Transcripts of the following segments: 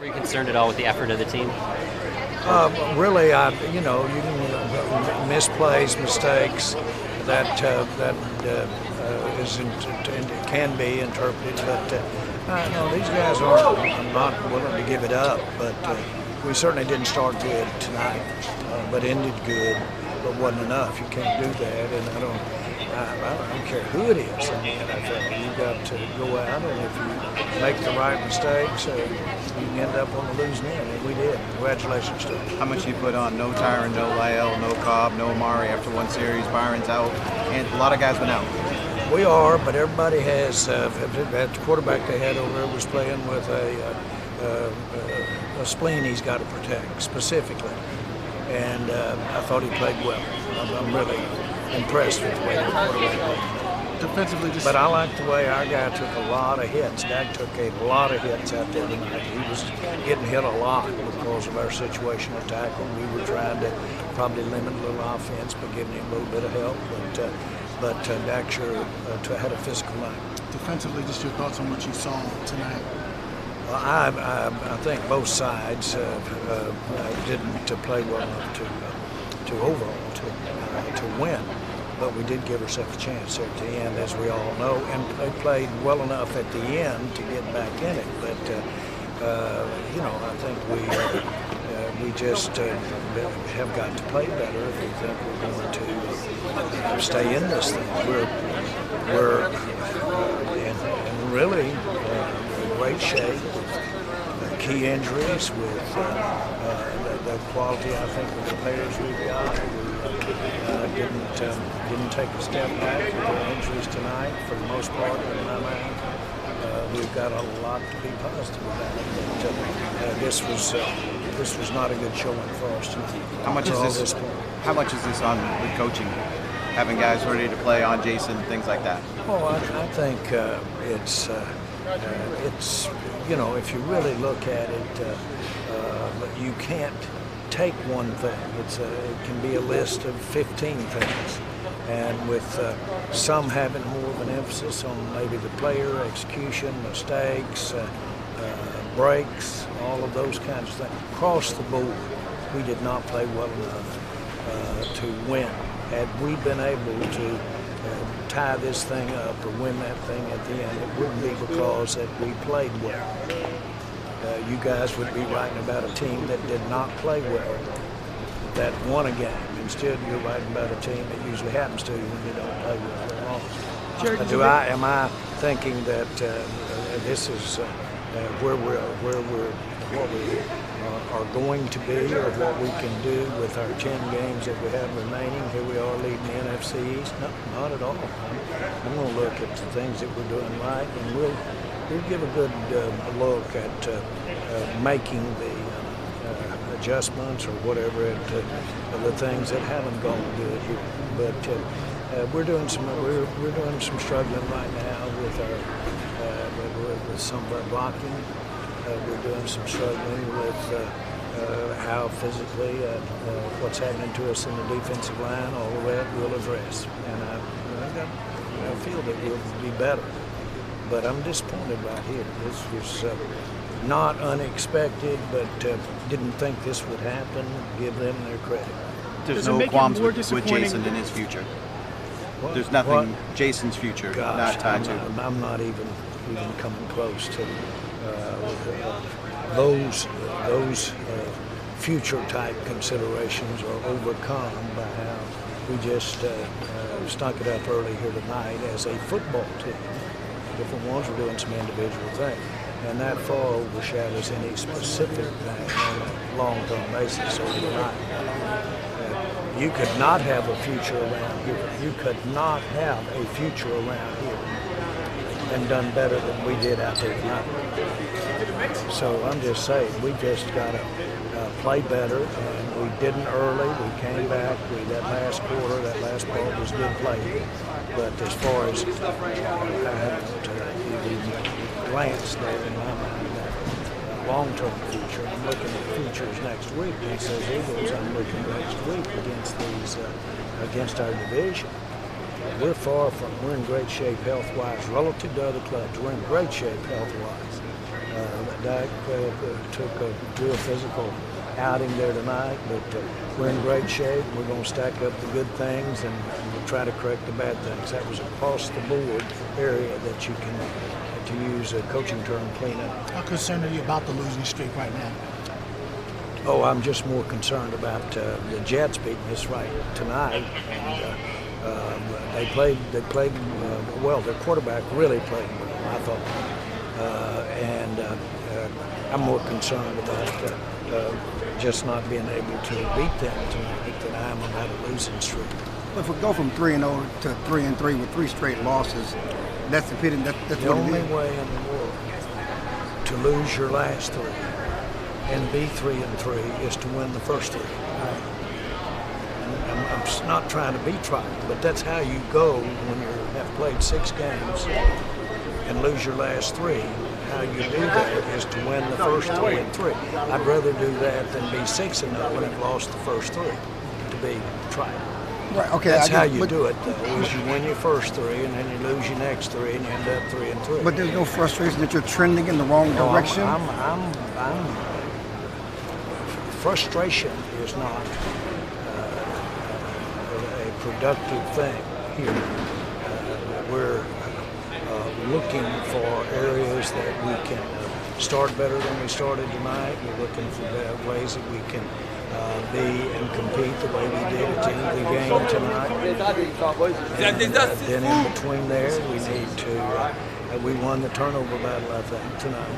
Are you concerned at all with the effort of the team? Really, you can miss plays, mistakes that can be interpreted, but no, these guys are not willing to give it up. But we certainly didn't start good tonight, but ended good, but wasn't enough. You can't do that, and I don't care who it is in the NFL. You've got to go out, and if you make the right mistakes, you can end up on the losing end, and we did. Congratulations to them. How much you put on? No Tyron, no Lyle, no Cobb, no Amari after one series. Byron's out, and a lot of guys went out. We are, but everybody has. That quarterback they had over there was playing with a spleen he's got to protect specifically, and I thought he played well. I'm really impressed with the way the quarterback played. Defensively, But I like the way our guy took a lot of hits. Dak took a lot of hits out there tonight. He was getting hit a lot because of our situational tackle. We were trying to probably limit a little offense, but giving him a little bit of help. But Dak sure had a physical night. Defensively, just your thoughts on what you saw tonight. Well, I think both sides didn't play well enough to overall to win. But we did give ourselves a chance there at the end, as we all know, and they played well enough at the end to get back in it. But I think we just have got to play better if we think we're going to stay in this thing. We're in really great shape with key injuries, with the quality, I think, of the players we've got. Didn't take a step back with their injuries tonight for the most part in my mind. We've got a lot to be positive about. But this was not a good showing for us tonight. How much is this on the coaching? Having guys ready to play on Jason, things like that. Oh, I think it's if you really look at it, you can't take one thing. It can be a list of 15 things, and with some having more of an emphasis on maybe the player, execution, mistakes, breaks, all of those kinds of things. Across the board, we did not play well enough to win. Had we been able to tie this thing up or win that thing at the end, it wouldn't be because that we played well. You guys would be writing about a team that did not play well, that won a game. Instead, you're writing about a team that usually happens to you when you don't play well or lost. Am I thinking that this is what we are going to be, or what we can do with our 10 games that we have remaining? Here we are leading the NFC East. No, not at all. I'm going to look at the things that we're doing right, and we'll give a good look at making the adjustments or whatever the things that haven't gone good here. But we're doing some struggling right now with with some of our blocking. We're doing some struggling with how physically what's happening to us in the defensive line. All of that we'll address, and I feel that we'll be better. But I'm disappointed right here. This was not unexpected, but didn't think this would happen. Give them their credit. There's no qualms with Jason in his future. What? There's nothing Jason's future not tied to. I'm not even coming close to those future type considerations are overcome by how we just stunk it up early here tonight as a football team. Different ones are doing some individual things, and that far overshadows any specific thing on a long-term basis overnight. You could not have a future around here. You could not have a future around here and done better than we did out there tonight. So I'm just saying, we just got to play better, and we didn't early. We came back. That last quarter, that last ball was good play. But as far as I haven't even glanced there in my mind, that long-term future, I'm looking at futures next week against those Eagles. I'm looking next week against our division. We're in great shape health-wise relative to other clubs. We're in great shape health-wise. Dak took a real physical outing there tonight, but we're in great shape. We're going to stack up the good things and we'll try to correct the bad things. That was across the board area that you can, to use a coaching term, clean up. How concerned are you about the losing streak right now? Oh, I'm just more concerned about the Jets beating us right tonight. And, they played well. Their quarterback really played well, I thought. I'm more concerned about just not being able to beat them tonight than I am about a losing streak. If we go from 3-0 to 3-3 with 3 straight losses, that's the pitting. That's the what only it is. way in the world to lose your last 3 and be 3-3 is to win the first 3. I'm not trying to be trite, but that's how you go when you have played 6 games and lose your last 3. How you do that is to win the first 3 and 3. I'd rather do that than be 6-0 and have lost the first 3. To be trite. Right. Okay. That's how you do it, though. Is you win your first 3 and then you lose your next 3 and you end up 3-3. But there's no frustration that you're trending in the wrong direction. Frustration is not a productive thing here. We're looking for areas that we can start better than we started tonight. We're looking for ways that we can be and compete the way we did at the end of the game tonight. And then in between there, we need to, we won the turnover battle, I think, tonight.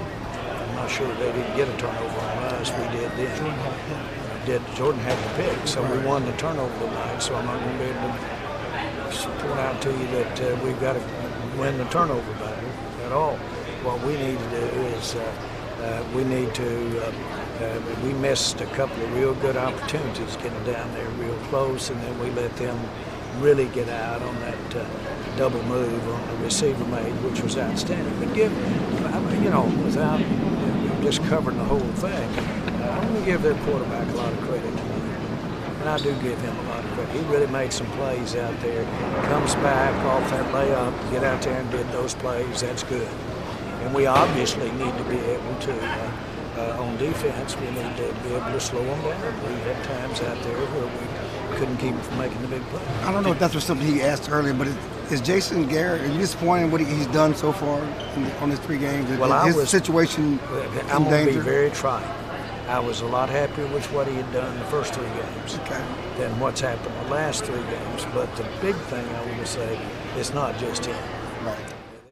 I'm not sure they didn't get a turnover on us. We did then. Jordan had the pick, so we won the turnover tonight. So I'm not going to be able to point out to you that we've got to win the turnover battle at all. What we need to do is we missed a couple of real good opportunities getting down there real close, and then we let them really get out on that double move on the receiver made, which was outstanding. But without just covering the whole thing, I'm going to give that quarterback a lot of credit tonight. And I do give him a lot of credit. He really made some plays out there. Comes back off that layup, get out there and did those plays. That's good. And we obviously need to be able to, on defense, we need to be able to slow them down. We had times out there where we couldn't keep him from making the big play. I don't know if that was something he asked earlier, but is Jason Garrett, are you disappointed in what he's done so far on his 3 games? Well, his situation I'm in going to danger? be very trite. I was a lot happier with what he had done the first 3 games than what's happened the last 3 games. But the big thing I want to say is not just him. Right.